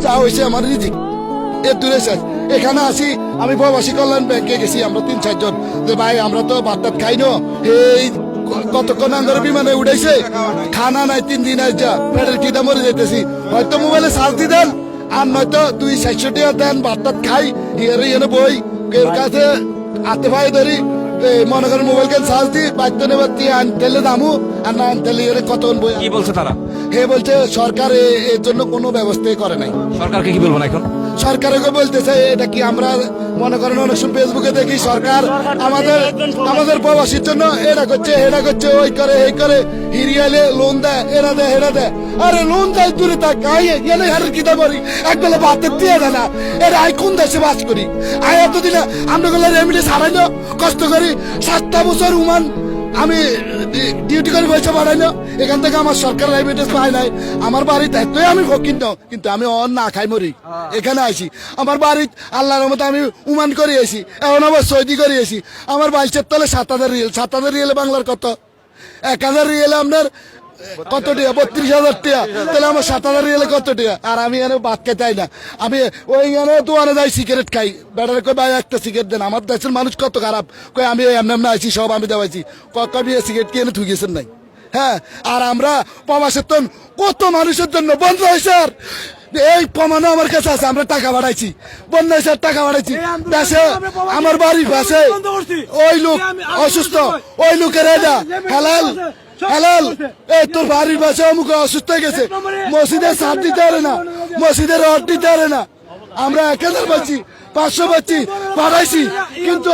যা হয়েছে আমার রিজিক এর দূরে শেষ। এখানে আসি আমি প্রবাসী কল্যাণ ব্যাংকে গেছি, আমরা 3-4 জন, যে ভাই আমরা তো ভাত টাত খাই না, এই কতক্ষণ আঙ্গারে বিমানে উঠেছে, খানা নাই 3 দিন আজ যা পেটের খিদা মরে যেতেছি, হয়তো মোবাইলে চার্জ দি দেন আর নয়তো 200-400 টাকা দেন, ভাত টাত খাই ইয়ে বই এর কাছে হাতে ভাই ধরি, মনে করেন মোবাইল কেন চার্জ দি বাড়তে নেবার দিয়ে আনতেলে দামু আর না আনতেলে কত বই। কি বলছে তারা? হে বলছে সরকার এর জন্য কোনো ব্যবস্থাই করে নাই। সরকারকে কি বলবো না এখন? সরকারকে বলতেছে এটা কি আমরা মনে করেন অনেক সময় ফেসবুকে দেখি সরকার আমাদের প্রবাসীর জন্য এটা করছে ওই করে এই করে, হিরিয়ালে লোন দেয়, এরা দেয় হেরা দেয়। আরে লোন দেয় দূরে থাক, এনে হারের কিতা করি, একবেলা ভাতের দিয়ে দেয় না। এরা আই কোন দেশে বাস করি, আই এতদিন আমরা গুলো রেমিডি ছাড়াই না, কষ্ট করি 7টা বছর উমান আমি ডিউটি করে পয়সা বাড়াইলো, এখান থেকে আমার সরকার রেমিটেন্স পাই নাই। আমার বাড়িতে এতই আমি ফকির না, কিন্তু আমি অন না খাই মরি, এখানে আসি। আমার বাড়িতে আল্লাহর রহমতে আমি উমান করে আসি, এখন আবার সৌদি করে আসি। আমার বাইশের তলে 7,000 রিয়েল, 7,000 রিয়েলে বাংলার কত? 1,000 রিয়েলে আপনার কত টাকা? 32,000 টাকা। তাহলে আমার 7,000 রিয়েলে কত টাকা? আর আমি এখানে ভাত খেতে না, আমি ওইখানে দোকানে যাই সিগারেট খাই, বেটারে কই ভাই একটা সিগারেট দেন। আমার দেশের মানুষ কত খারাপ, কই আমি এমনি আইছি, সব আমি দেওয়াইছি, কবি সিগারেট কিনে থুই গেছেন নাই। হ্যাঁ, আর আমরা প্রবাসের তন কত মানুষের জন্য বন্ধ হয়েছে, আর এই প্রমাণও আমার কাছে আছে। আমরা টাকা বাড়াইছি, বন্ধ হয়েছে টাকা বাড়াইছি দেশে। আমার বাড়ির পাশে ওই লোক অসুস্থ, ওই লোকের এটা হেলাল হেলাল, এই তোর বাড়ির পাশে অমুক অসুস্থ হয়ে গেছে, মসজিদের সাথ দিতে পারে না, মসজিদের রড দিতে পারে না। আমরা 1,000 পাচ্ছি, 500 পাচ্ছি, বাড়াইছি, কিন্তু